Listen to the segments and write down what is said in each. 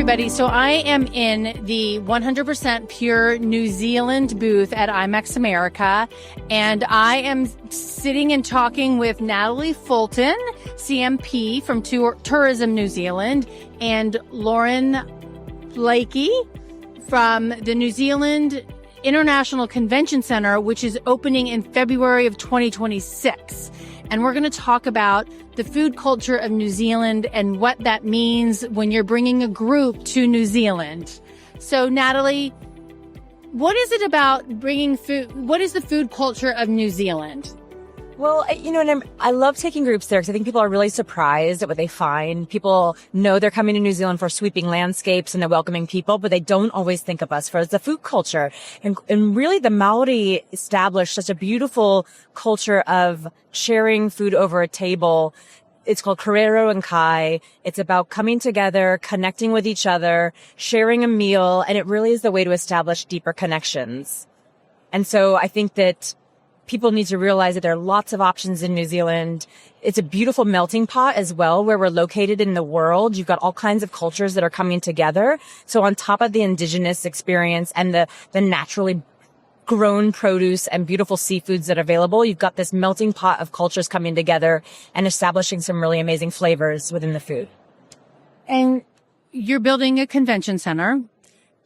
everybody. So I am in the 100% pure New Zealand booth at IMEX America, and I am sitting and talking with Natalie Fulton, CMP from Tourism New Zealand, and Lauren Blakey from the New Zealand International Convention Center, which is opening in February of 2026. And we're going to talk about the food culture of New Zealand and what that means when you're bringing a group to New Zealand. So, Natalie, what is it about bringing food? What is the food culture of New Zealand? Well, and I love taking groups there because I think people are really surprised at what they find. People know they're coming to New Zealand for sweeping landscapes and they're welcoming people, but they don't always think of us for the food culture. And really the Māori established such a beautiful culture of sharing food over a table. It's called kōrero and kai. It's about coming together, connecting with each other, sharing a meal, and it really is the way to establish deeper connections. And so I think that people need to realize that there are lots of options in New Zealand. It's a beautiful melting pot as well, where we're located in the world. You've got all kinds of cultures that are coming together. So on top of the indigenous experience and the naturally grown produce and beautiful seafoods that are available, you've got this melting pot of cultures coming together and establishing some really amazing flavors within the food. And you're building a convention center,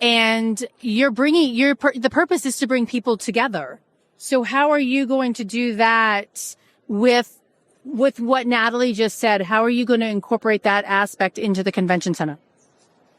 and the purpose is to bring people together. So how are you going to do that with what Natalie just said? How are you going to incorporate that aspect into the convention center?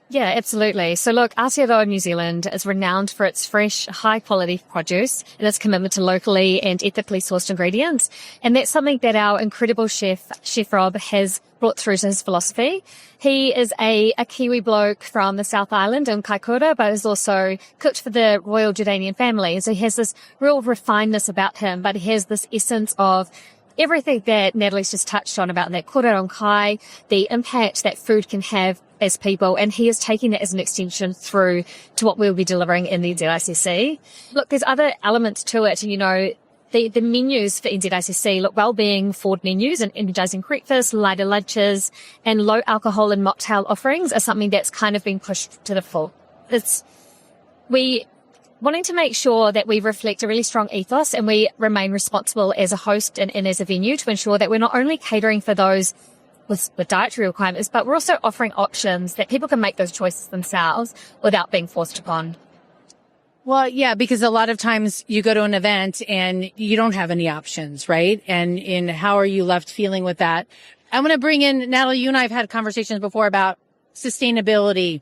Yeah, absolutely. So look, Aotearoa, New Zealand is renowned for its fresh, high quality produce and its commitment to locally and ethically sourced ingredients. And that's something that our incredible chef Rob, has brought through to his philosophy. He is a Kiwi bloke from the South Island in Kaikoura, but has also cooked for the Royal Jordanian family. And so he has this real refinedness about him, but he has this essence of everything that Natalie's just touched on about that kōrero and kai, the impact that food can have as people, and he is taking that as an extension through to what we'll be delivering in the NZICC. Look, there's other elements to it, the menus for NZICC, look, well-being forward menus and energizing breakfast, lighter lunches, and low alcohol and mocktail offerings are something that's kind of been pushed to the full. We wanting to make sure that we reflect a really strong ethos and we remain responsible as a host and as a venue to ensure that we're not only catering for those with dietary requirements, but we're also offering options that people can make those choices themselves without being forced upon. Well, yeah, because a lot of times you go to an event and you don't have any options, right? And how are you left feeling with that? I'm going to bring in, Natalie, you and I have had conversations before about sustainability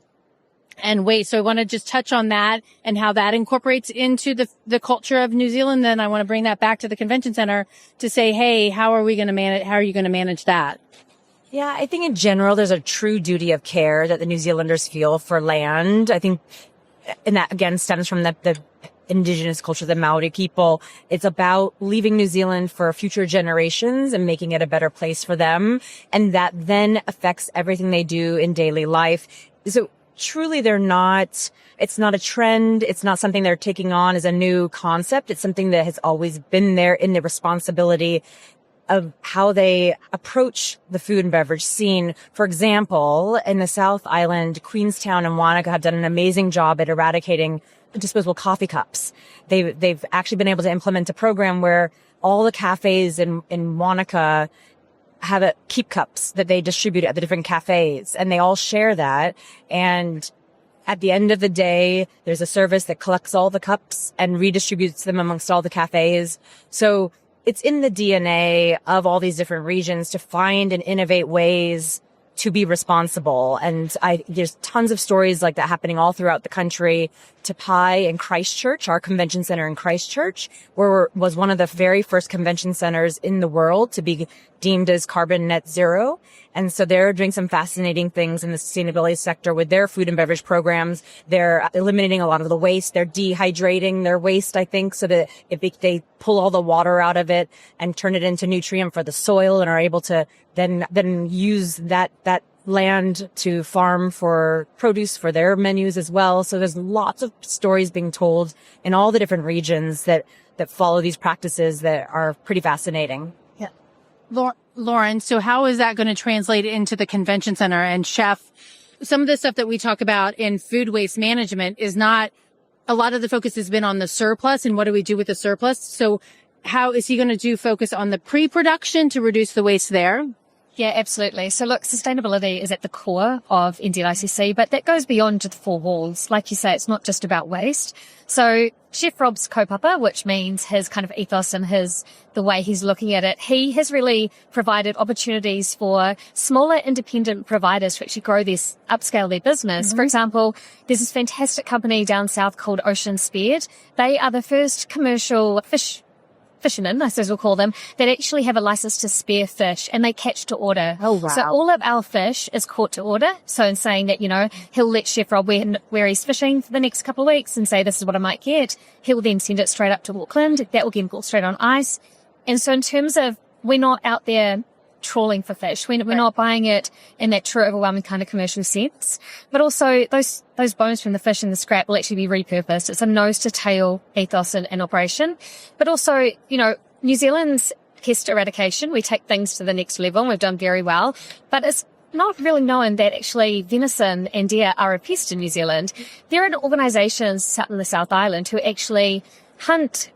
and waste. So I want to just touch on that and how that incorporates into the culture of New Zealand. Then I want to bring that back to the convention center to say, hey, how are you going to manage that? Yeah, I think in general, there's a true duty of care that the New Zealanders feel for land. I think, and that again stems from the indigenous culture, the Māori people. It's about leaving New Zealand for future generations and making it a better place for them. And that then affects everything they do in daily life. So truly, it's not a trend. It's not something they're taking on as a new concept. It's something that has always been there in the responsibility of how they approach the food and beverage scene. For example, in the South Island, Queenstown and Wanaka have done an amazing job at eradicating disposable coffee cups. They've actually been able to implement a program where all the cafes in Wanaka have keep cups that they distribute at the different cafes, and they all share that. And at the end of the day, there's a service that collects all the cups and redistributes them amongst all the cafes. So it's in the DNA of all these different regions to find and innovate ways to be responsible. And there's tons of stories like that happening all throughout the country. Tapai in Christchurch, our convention center in Christchurch, was one of the very first convention centers in the world to be deemed as carbon net zero. And so they're doing some fascinating things in the sustainability sector with their food and beverage programs. They're eliminating a lot of the waste. They're dehydrating their waste, I think, so that they pull all the water out of it and turn it into nutrient for the soil and are able to then use that land to farm for produce for their menus as well. So there's lots of stories being told in all the different regions that follow these practices that are pretty fascinating. Yeah. Lauren, so how is that going to translate into the convention center? And Chef, some of the stuff that we talk about in food waste management is not, a lot of the focus has been on the surplus and what do we do with the surplus. So how is he going to focus on the pre-production to reduce the waste there? Yeah, absolutely. So look, sustainability is at the core of NZICC, but that goes beyond just the four walls. Like you say, it's not just about waste. So Chef Rob's kaupapa, which means his kind of ethos and the way he's looking at it, he has really provided opportunities for smaller independent providers to actually grow this, upscale their business. For example, there's this fantastic company down south called Ocean Speared. They are the first commercial fishermen, I suppose we'll call them, that actually have a license to spear fish, and they catch to order. Oh, wow. So all of our fish is caught to order. So in saying that, he'll let Chef Rob where he's fishing for the next couple of weeks and say, this is what I might get. He'll then send it straight up to Auckland. That will get brought straight on ice. And so in terms of, we're not out there trawling for fish. We're not buying it in that true overwhelming kind of commercial sense. But also those bones from the fish and the scrap will actually be repurposed. It's a nose to tail ethos in operation. But also, New Zealand's pest eradication, we take things to the next level and we've done very well. But it's not really known that actually venison and deer are a pest in New Zealand. There are organisations out in the South Island who actually hunt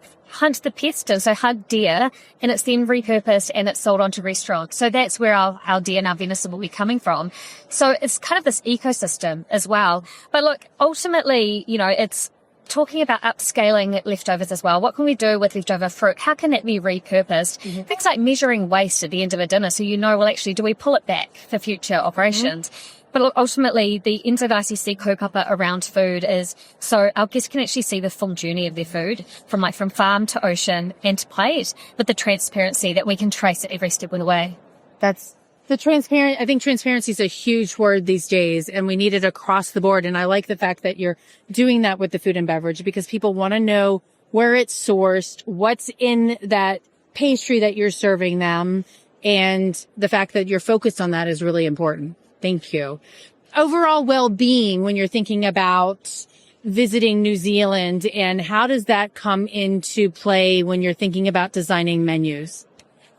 the pest, and so hunt deer, and it's then repurposed and it's sold onto restaurants. So that's where our deer and our venison will be coming from. So it's kind of this ecosystem as well. But look, ultimately, it's talking about upscaling leftovers as well. What can we do with leftover fruit? How can that be repurposed? Things like measuring waste at the end of a dinner, so well, actually, do we pull it back for future operations? But look, ultimately, the NZICC kaupapa around food is so our guests can actually see the full journey of their food from farm to ocean and to plate, with the transparency that we can trace it every step of the way. That's the transparent. I think transparency is a huge word these days, and we need it across the board. And I like the fact that you're doing that with the food and beverage, because people want to know where it's sourced, what's in that pastry that you're serving them. And the fact that you're focused on that is really important. Thank you. Overall well-being, when you're thinking about visiting New Zealand, and how does that come into play when you're thinking about designing menus?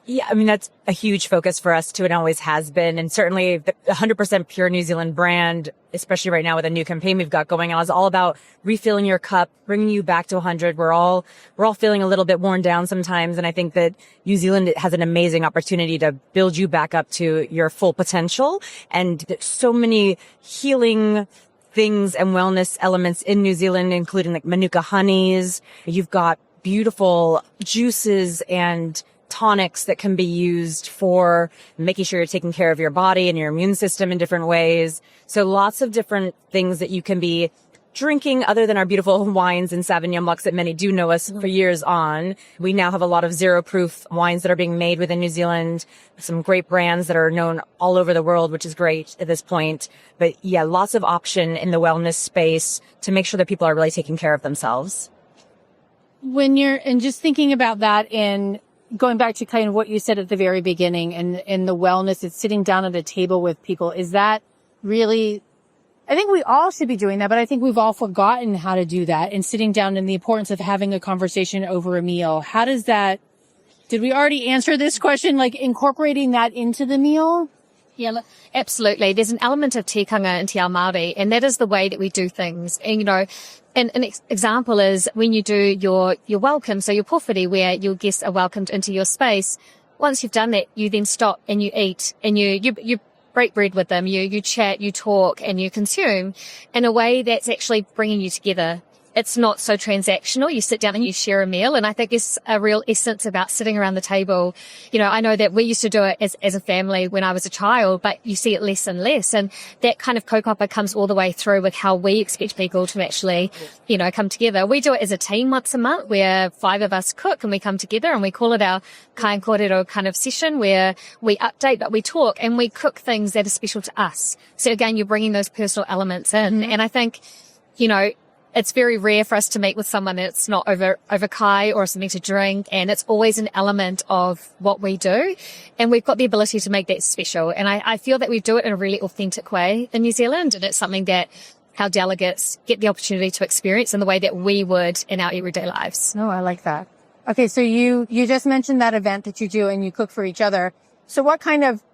Yeah, I mean, that's a huge focus for us too, and always has been. And certainly the 100% pure New Zealand brand, especially right now with a new campaign we've got going on, is all about refilling your cup, bringing you back to 100. We're all feeling a little bit worn down sometimes. And I think that New Zealand has an amazing opportunity to build you back up to your full potential. And there's so many healing things and wellness elements in New Zealand, including like Manuka honeys. You've got beautiful juices and tonics that can be used for making sure you're taking care of your body and your immune system in different ways. So lots of different things that you can be drinking other than our beautiful wines and Sauvignon Blancs that many do know us for years on. We now have a lot of zero proof wines that are being made within New Zealand, some great brands that are known all over the world, which is great at this point. But yeah, lots of option in the wellness space to make sure that people are really taking care of themselves. And just thinking about that, in going back to kind of what you said at the very beginning, and the wellness, it's sitting down at a table with people. Is that really, I think we all should be doing that, but I think we've all forgotten how to do that, and sitting down, and the importance of having a conversation over a meal. How does that, did we already answer this question? Like incorporating that into the meal? Yeah, absolutely. There's an element of tikanga in Te Ao Māori, and that is the way that we do things. And, and an example is when you do your welcome, so your pōwhiri, where your guests are welcomed into your space. Once you've done that, you then stop and you eat, and you break bread with them, you chat, you talk, and you consume in a way that's actually bringing you together. It's not so transactional. You sit down and you share a meal. And I think it's a real essence about sitting around the table. I know that we used to do it as a family when I was a child, but you see it less and less. And that kind of kaupapa comes all the way through with how we expect people to actually, come together. We do it as a team once a month, where 5 of us cook and we come together, and we call it our kai and kōrero kind of session, where we update, but we talk and we cook things that are special to us. So again, you're bringing those personal elements in. And I think, it's very rare for us to meet with someone that's not over kai or something to drink, and it's always an element of what we do, and we've got the ability to make that special. And I feel that we do it in a really authentic way in New Zealand, and it's something that our delegates get the opportunity to experience in the way that we would in our everyday lives. Oh, I like that. Okay, so you just mentioned that event that you do and you cook for each other. So what kind of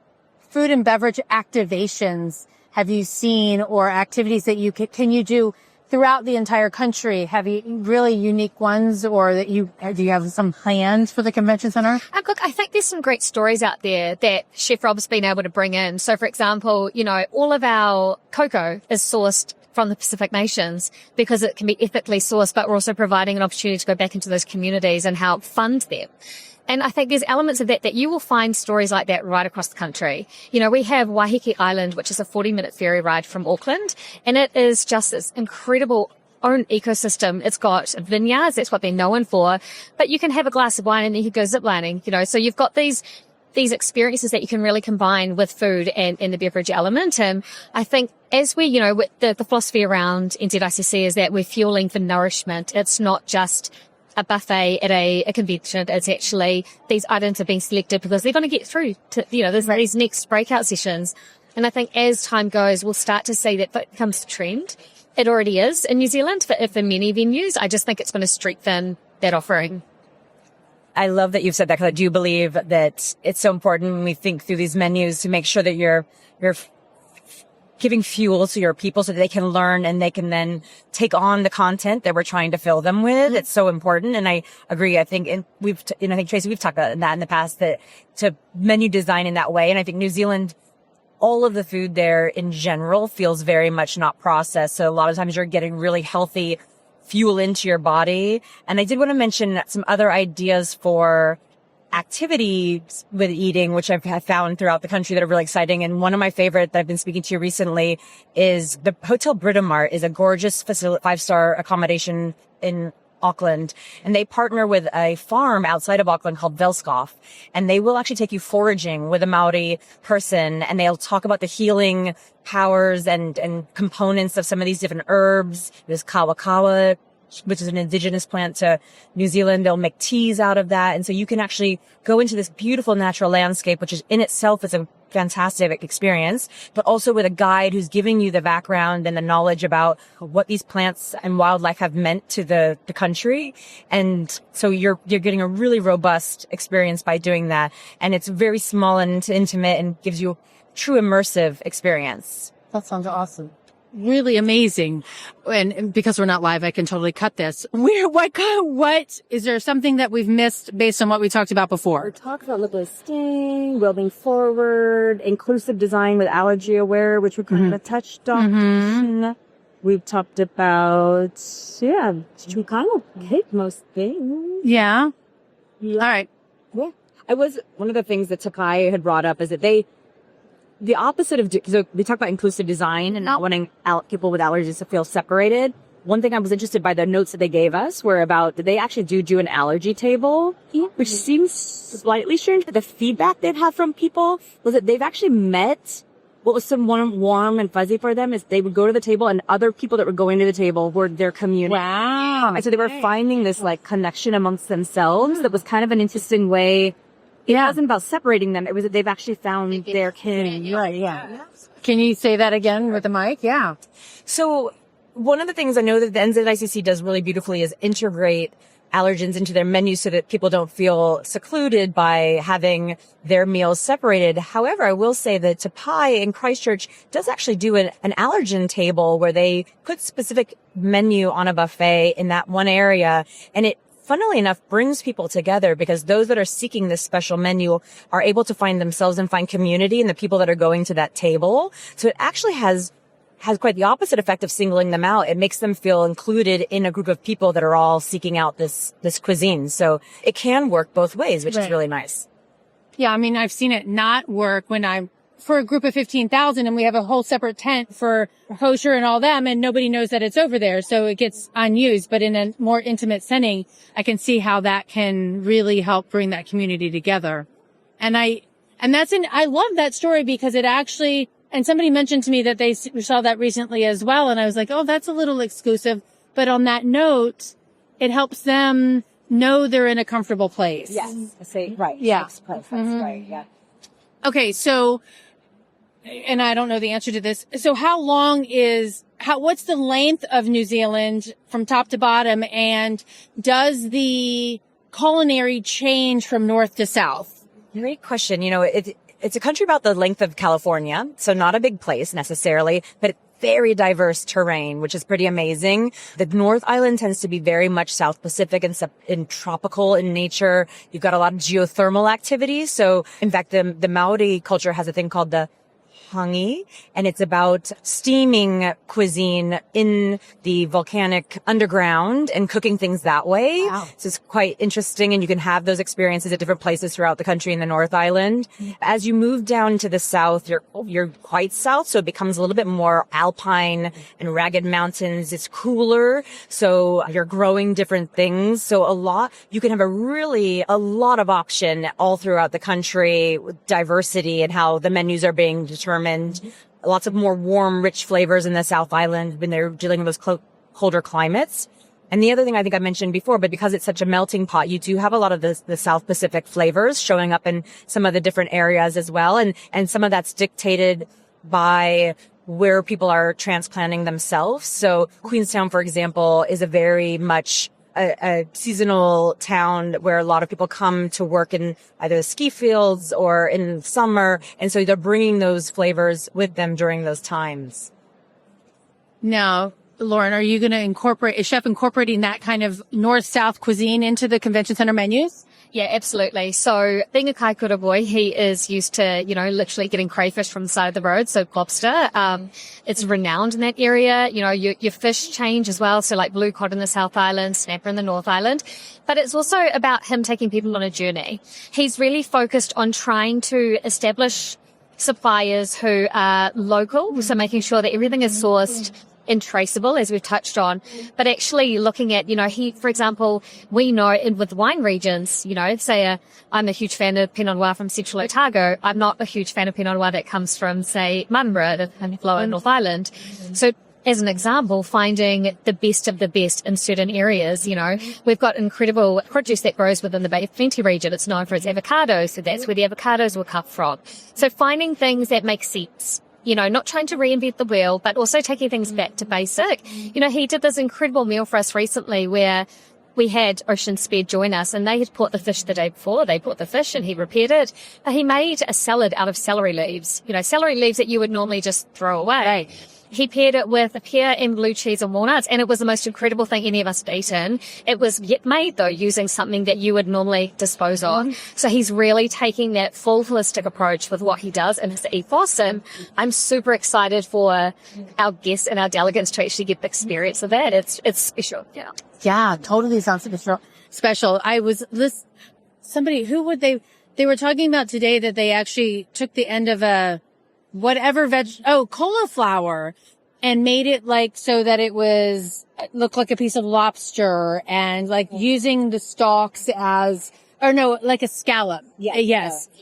food and beverage activations have you seen, or activities that you can you do throughout the entire country? Have you really unique ones, or do you have some plans for the convention center? Look, I think there's some great stories out there that Chef Rob's been able to bring in. So, for example, all of our cocoa is sourced from the Pacific nations because it can be ethically sourced, but we're also providing an opportunity to go back into those communities and help fund them. And I think there's elements of that you will find stories like that right across the country. We have Waiheke Island, which is a 40-minute ferry ride from Auckland, and it is just this incredible own ecosystem. It's got vineyards, that's what they're known for, but you can have a glass of wine and then you can go ziplining, so you've got these experiences that you can really combine with food and the beverage element. And I think as we, with the philosophy around NZICC is that we're fueling for nourishment. It's not just a buffet at a convention. It's actually these items are being selected because they're going to get through to, these next breakout sessions. And I think as time goes, we'll start to see that becomes the trend. It already is in New Zealand for many venues. I just think it's going to strengthen that offering. I love that you've said that, because I do believe that it's so important when we think through these menus to make sure that you're giving fuel to your people so that they can learn and they can then take on the content that we're trying to fill them with. It's so important. And I agree. I think, and I think Tracy, we've talked about that in the past, that to menu design in that way. And I think New Zealand, all of the food there in general feels very much not processed. So a lot of times you're getting really healthy fuel into your body. And I did want to mention some other ideas for activities with eating, which I've found throughout the country that are really exciting. And one of my favorite that I've been speaking to recently is the Hotel Britomart is a gorgeous 5-star accommodation in Auckland. And they partner with a farm outside of Auckland called Velskoff. And they will actually take you foraging with a Māori person. And they'll talk about the healing powers and components of some of these different herbs. There's kawakawa, which is an indigenous plant to New Zealand. They'll make teas out of that. And so you can actually go into this beautiful natural landscape, which is in itself is a fantastic experience, but also with a guide who's giving you the background and the knowledge about what these plants and wildlife have meant to the country. And so you're getting a really robust experience by doing that. And it's very small and intimate and gives you a true immersive experience. That sounds awesome. Really amazing. And because we're not live, I can totally cut this. What is there something that we've missed based on what we talked about before? We talked about listing, building forward, inclusive design with allergy-aware, which we kind of touched on. Mm-hmm. We've talked about, we kind of hit most things. Yeah. All right. Yeah. One of the things that Takai had brought up is that the opposite of, so they talk about inclusive design and not wanting people with allergies to feel separated. One thing I was interested by the notes that they gave us were about, they actually do an allergy table, which seems slightly strange. But the feedback they've had from people was that they've actually met what was somewhat warm and fuzzy for them is they would go to the table and other people that were going to the table were their community. Wow. And so they were finding this connection amongst themselves that was kind of an interesting way. It wasn't about separating them. It was that they've actually found their kin. Right, yeah. Can you say that again with the mic? Yeah. So one of the things I know that the NZICC does really beautifully is integrate allergens into their menu so that people don't feel secluded by having their meals separated. However, I will say that Tapai in Christchurch does actually do an allergen table where they put specific menu on a buffet in that one area, and it funnily enough, brings people together because those that are seeking this special menu are able to find themselves and find community in the people that are going to that table. So it actually has quite the opposite effect of singling them out. It makes them feel included in a group of people that are all seeking out this cuisine. So it can work both ways, which is really nice. Yeah, I mean, I've seen it not work when I'm for a group of 15,000 and we have a whole separate tent for kosher and all them and nobody knows that it's over there. So it gets unused, but in a more intimate setting, I can see how that can really help bring that community together. And I love that story because it actually, and somebody mentioned to me that they saw that recently as well. And I was like, oh, that's a little exclusive. But on that note, it helps them know they're in a comfortable place. Yes. Right. Yeah. Place. That's right. Yeah. Okay. So, and I don't know the answer to this. So what's the length of New Zealand from top to bottom? And does the culinary change from north to south? Great question. it's a country about the length of California, so not a big place necessarily, but very diverse terrain, which is pretty amazing. The North Island tends to be very much South Pacific and tropical in nature. You've got a lot of geothermal activities. So in fact, the Māori culture has a thing called the hangi, and it's about steaming cuisine in the volcanic underground and cooking things that way. Wow. So it's quite interesting, and you can have those experiences at different places throughout the country in the North Island. As you move down to the south, you're quite south, so it becomes a little bit more alpine and ragged mountains. It's cooler, so you're growing different things. So you can have a lot of option all throughout the country with diversity and how the menus are being determined. Lots of more warm, rich flavors in the South Island when they're dealing with those colder climates. And the other thing I think I mentioned before, but because it's such a melting pot, you do have a lot of the South Pacific flavors showing up in some of the different areas as well. And some of that's dictated by where people are transplanting themselves. So Queenstown, for example, is a very much a seasonal town where a lot of people come to work in either the ski fields or in summer. And so they're bringing those flavors with them during those times. Now, Lauren, are you going to is Chef incorporating that kind of north-south cuisine into the convention center menus? Yeah, absolutely. So being a kōrero boy, he is used to, literally getting crayfish from the side of the road. So lobster, it's renowned in that area. Your fish change as well. So like blue cod in the South Island, snapper in the North Island. But it's also about him taking people on a journey. He's really focused on trying to establish suppliers who are local. So making sure that everything is sourced and traceable, as we've touched on, but actually looking at, for example, we know with wine regions, I'm a huge fan of Pinot Noir from Central Otago. I'm not a huge fan of Pinot Noir that comes from, say, Marnborough and Lower North Island. So as an example, finding the best of the best in certain areas, we've got incredible produce that grows within the Bay of Plenty region. It's known for its avocados, so that's where the avocados were cut from. So finding things that make sense. Not trying to reinvent the wheel, but also taking things back to basic. He did this incredible meal for us recently where we had Ocean Spear join us, and they had caught the fish the day before. They bought the fish and he repaired it. But he made a salad out of celery leaves, celery leaves that you would normally just throw away. Right. He paired it with a pear and blue cheese and walnuts, and it was the most incredible thing any of us had eaten. It was yet made, though, using something that you would normally dispose of. So he's really taking that full holistic approach with what he does and his ethos, and I'm super excited for our guests and our delegates to actually get the experience of that. It's special. Yeah. Yeah, totally sounds special. I was somebody, they were talking about today that they actually took the end of a cauliflower and made it so that it looked like a piece of lobster and using the stalks like a scallop. Yeah.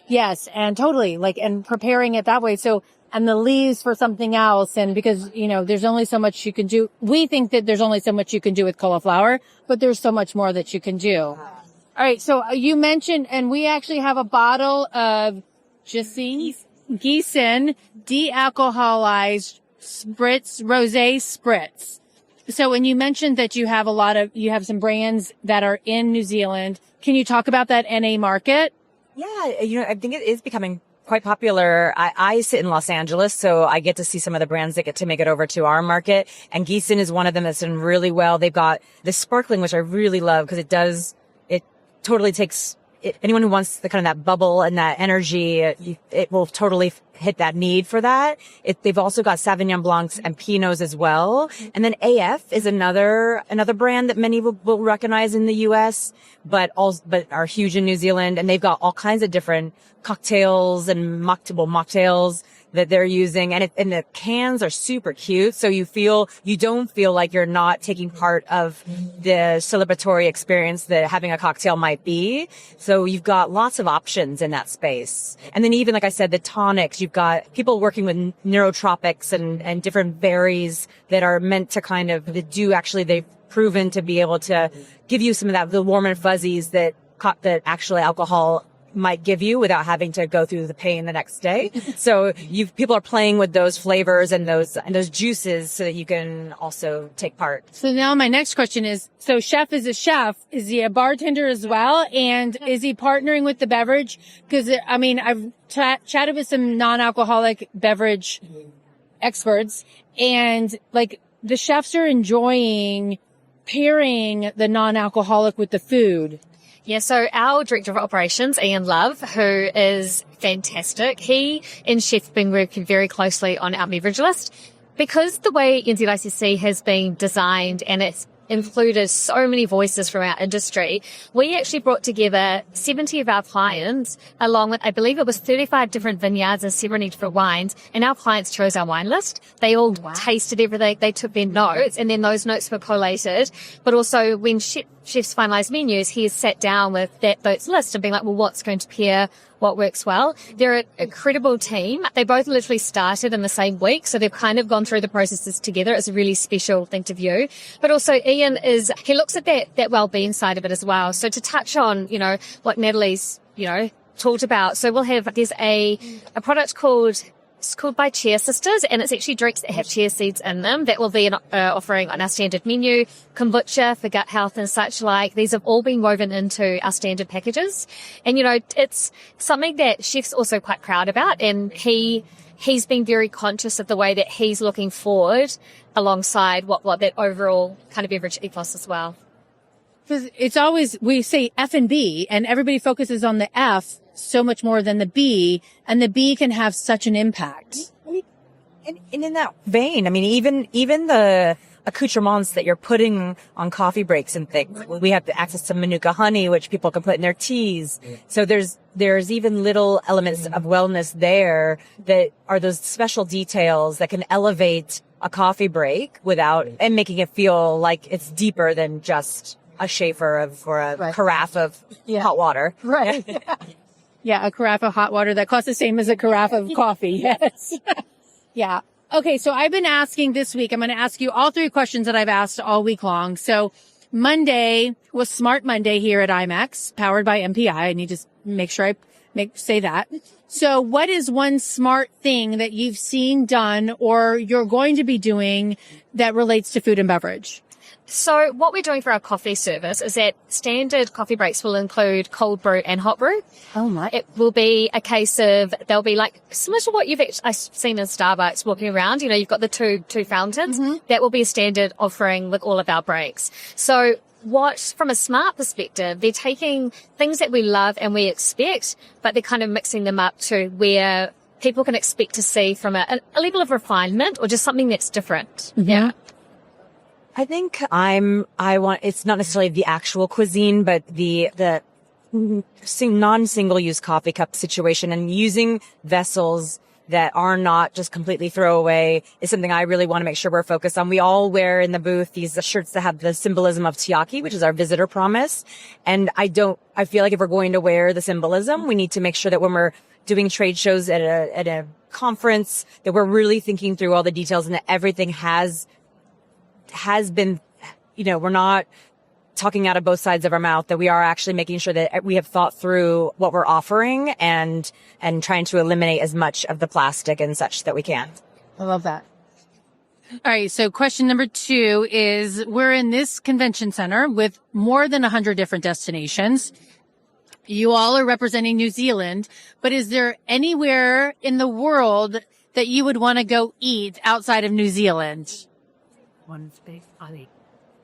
Yes. And totally and preparing it that way. So, and the leaves for something else. And because, there's only so much you can do. We think that there's only so much you can do with cauliflower, but there's so much more that you can do. All right. So you mentioned, and we actually have a bottle of Gießen de-alcoholized rosé spritz. So when you mentioned that you have some brands that are in New Zealand, can you talk about that NA market? Yeah, I think it is becoming quite popular. I sit in Los Angeles, so I get to see some of the brands that get to make it over to our market. And Gießen is one of them that's done really well. They've got the sparkling, which I really love because it totally takes anyone who wants the kind of that bubble and that energy, it will totally hit that need for that. They've also got Sauvignon Blancs and Pinots as well. And then AF is another brand that many will recognize in the US, but are huge in New Zealand. And they've got all kinds of different cocktails and mocktails that they're using. And the cans are super cute. So you don't feel like you're not taking part of the celebratory experience that having a cocktail might be. So you've got lots of options in that space. And then even, like I said, the tonics, you've got people working with neurotropics and different berries that are meant to they've proven to be able to give you some of that, the warm and fuzzies that actually alcohol might give you without having to go through the pain the next day. So people are playing with those flavors and those juices so that you can also take part. So now my next question is, so chef is a chef. Is he a bartender as well? And is he partnering with the beverage? Because, I mean, I've chatted with some non-alcoholic beverage experts, and like the chefs are enjoying pairing the non-alcoholic with the food. Yeah, so our Director of Operations, Ian Love, who is fantastic, he and Chef have been working very closely on our beverage list. Because the way NZICC has been designed and it's included so many voices from our industry, we actually brought together 70 of our clients along with, I believe it was 35 different vineyards and 70 different wines, and our clients chose our wine list. They all tasted everything, they took their notes, and then those notes were collated. But also when chefs finalise menus, he has sat down with those lists and been like, well, what's going to pair, what works well. They're an incredible team. They both literally started in the same week, so they've kind of gone through the processes together. It's a really special thing to view. But also Ian he looks at that well-being side of it as well. So to touch on, what Natalie's, talked about. So there's a product it's called by Chia Sisters, and it's actually drinks that have chia seeds in them. That will be an offering on our standard menu. Kombucha for gut health and such like. These have all been woven into our standard packages. And, it's something that chef's also quite proud about. And he's been very conscious of the way that he's looking forward alongside what that overall kind of beverage ethos as well. Because it's always, we say F&B, and everybody focuses on the F so much more than the B, and the B can have such an impact. And in that vein, I mean, even the accoutrements that you're putting on coffee breaks and things. We have access to Manuka honey, which people can put in their teas. So there's even little elements of wellness there that are those special details that can elevate a coffee break and making it feel like it's deeper than just a shafer or a carafe of hot water. Right. Yeah, a carafe of hot water that costs the same as a carafe of coffee. Yes. Yeah. Okay, so I've been asking this week, I'm going to ask you all three questions that I've asked all week long. So Monday was Smart Monday here at IMEX, powered by MPI. I need to make sure I say that. So what is one smart thing that you've seen done or you're going to be doing that relates to food and beverage? So what we're doing for our coffee service is that standard coffee breaks will include cold brew and hot brew. Oh my. It will be a case of, they'll be like similar to what I've seen in Starbucks walking around. You've got the two fountains. Mm-hmm. That will be a standard offering with all of our breaks. So from a smart perspective, they're taking things that we love and we expect, but they're kind of mixing them up to where people can expect to see from a level of refinement or just something that's different. Mm-hmm. Yeah. I think it's not necessarily the actual cuisine, but the non-single use coffee cup situation, and using vessels that are not just completely throwaway is something I really want to make sure we're focused on. We all wear in the booth these shirts that have the symbolism of Tiaki, which is our visitor promise. And I feel like if we're going to wear the symbolism, we need to make sure that when we're doing trade shows at a conference, that we're really thinking through all the details and that everything has been, we're not talking out of both sides of our mouth, that we are actually making sure that we have thought through what we're offering and trying to eliminate as much of the plastic and such that we can. I love that. All right. So question number 2 is, we're in this convention center with more than 100 different destinations. You all are representing New Zealand, but is there anywhere in the world that you would want to go eat outside of New Zealand? One space,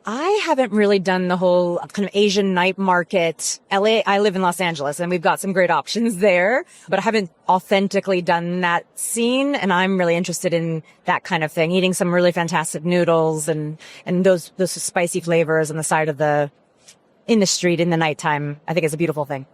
I haven't really done the whole kind of Asian night market. I live in Los Angeles and we've got some great options there, but I haven't authentically done that scene. And I'm really interested in that kind of thing, eating some really fantastic noodles and those spicy flavors on the side of in the street in the nighttime. I think it's a beautiful thing.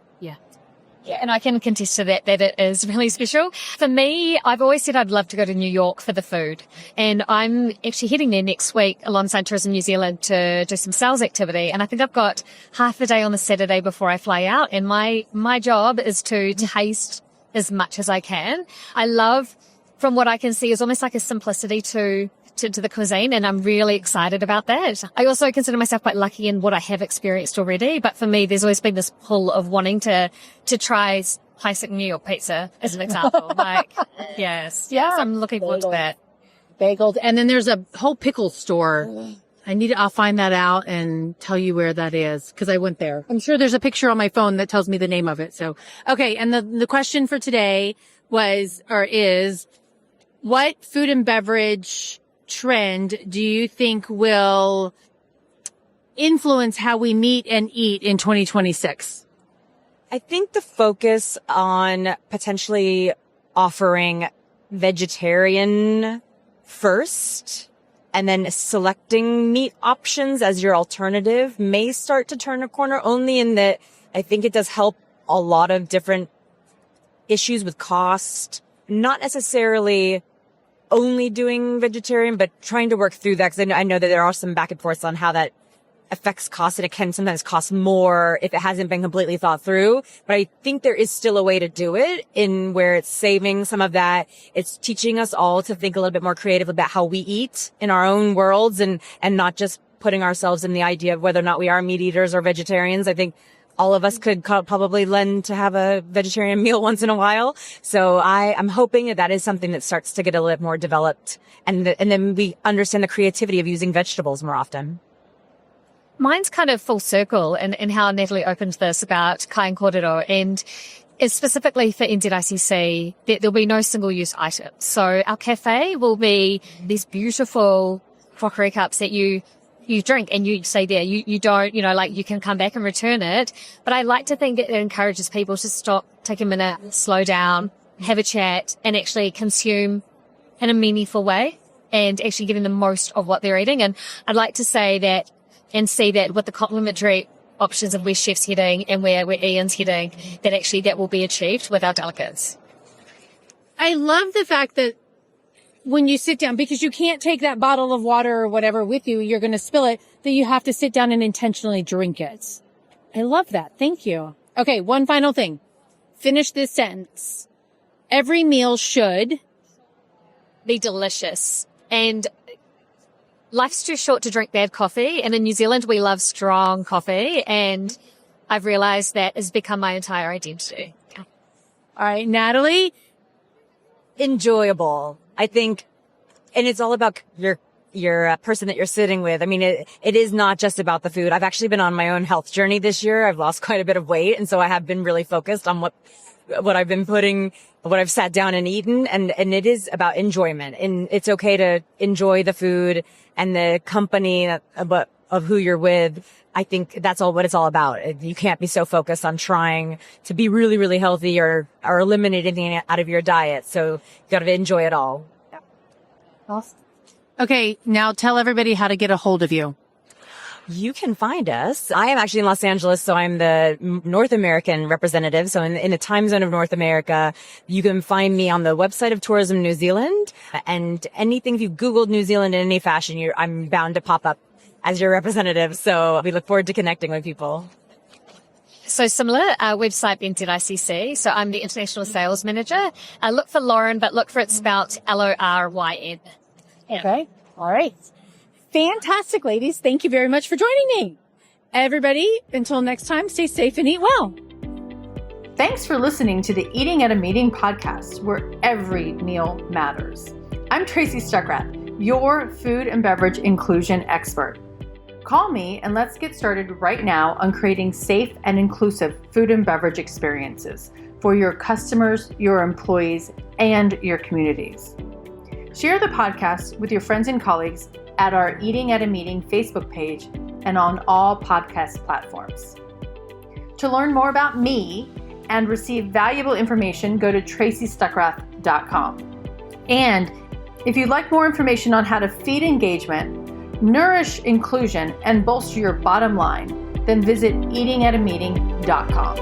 Yeah, and I can contest to that it is really special. For me, I've always said I'd love to go to New York for the food. And I'm actually heading there next week alongside Tourism New Zealand to do some sales activity. And I think I've got half a day on the Saturday before I fly out. And my job is to taste as much as I can. I love, from what I can see, is almost like a simplicity to to the cuisine, and I'm really excited about that. I also consider myself quite lucky in what I have experienced already, but for me, there's always been this pull of wanting to try classic New York pizza as an example. Yes. Yeah. So I'm looking forward to that. Bagels. And then there's a whole pickle store. I'll find that out and tell you where that is because I went there. I'm sure there's a picture on my phone that tells me the name of it. So, okay. And the question for today is, what food and beverage trend do you think will influence how we meet and eat in 2026? I think the focus on potentially offering vegetarian first and then selecting meat options as your alternative may start to turn a corner, only in that I think it does help a lot of different issues with cost, not necessarily only doing vegetarian, but trying to work through that. Because I know that there are some back and forths on how that affects cost, and it can sometimes cost more if it hasn't been completely thought through. But I think there is still a way to do it in where it's saving some of that. It's teaching us all to think a little bit more creative about how we eat in our own worlds and not just putting ourselves in the idea of whether or not we are meat eaters or vegetarians. I think all of us could probably lend to have a vegetarian meal once in a while. So I'm hoping that is something that starts to get a little more developed, and then we understand the creativity of using vegetables more often. Mine's kind of full circle in how Natalie opened this about kai and kōrero, and it's specifically for NZICC, there'll be no single-use items. So our cafe will be these beautiful crockery cups that you drink and you say there, you don't, you can come back and return it. But I like to think it encourages people to stop, take a minute, slow down, have a chat, and actually consume in a meaningful way and actually getting the most of what they're eating. And I'd like to say that and see that with the complementary options of where Chef's heading and where Ian's heading, that actually that will be achieved with our delegates. I love the fact that when you sit down, because you can't take that bottle of water or whatever with you, you're going to spill it, that you have to sit down and intentionally drink it. I love that. Thank you. Okay, one final thing. Finish this sentence. Every meal should be delicious, and life's too short to drink bad coffee. And in New Zealand, we love strong coffee. And I've realized that has become my entire identity. All right, Natalie? Enjoyable, I think. And it's all about your person that you're sitting with. I mean, it is not just about the food. I've actually been on my own health journey this year. I've lost quite a bit of weight. And so I have been really focused on what I've been what I've sat down and eaten. And it is about enjoyment. And it's okay to enjoy the food and the company of who you're with. I think that's what it's all about. You can't be so focused on trying to be really, really healthy or eliminate anything out of your diet. So you got to enjoy it all. Yeah. Awesome. Okay. Now tell everybody how to get a hold of you. You can find us. I am actually in Los Angeles, so I'm the North American representative. So in the time zone of North America, you can find me on the website of Tourism New Zealand. And anything, if you Googled New Zealand in any fashion, I'm bound to pop up as your representative. So we look forward to connecting with people. So similar, our website NZICC. So I'm the International Sales Manager. Look for Lauren, but look for it spelt LORYN. Yeah. Okay. All right. Fantastic, ladies. Thank you very much for joining me. Everybody, until next time, stay safe and eat well. Thanks for listening to the Eating at a Meeting podcast, where every meal matters. I'm Tracy Stuckrath, your food and beverage inclusion expert. Call me and let's get started right now on creating safe and inclusive food and beverage experiences for your customers, your employees, and your communities. Share the podcast with your friends and colleagues at our Eating at a Meeting Facebook page and on all podcast platforms. To learn more about me and receive valuable information, go to tracystuckrath.com. And if you'd like more information on how to feed engagement, nourish inclusion, and bolster your bottom line, then visit eatingatameeting.com.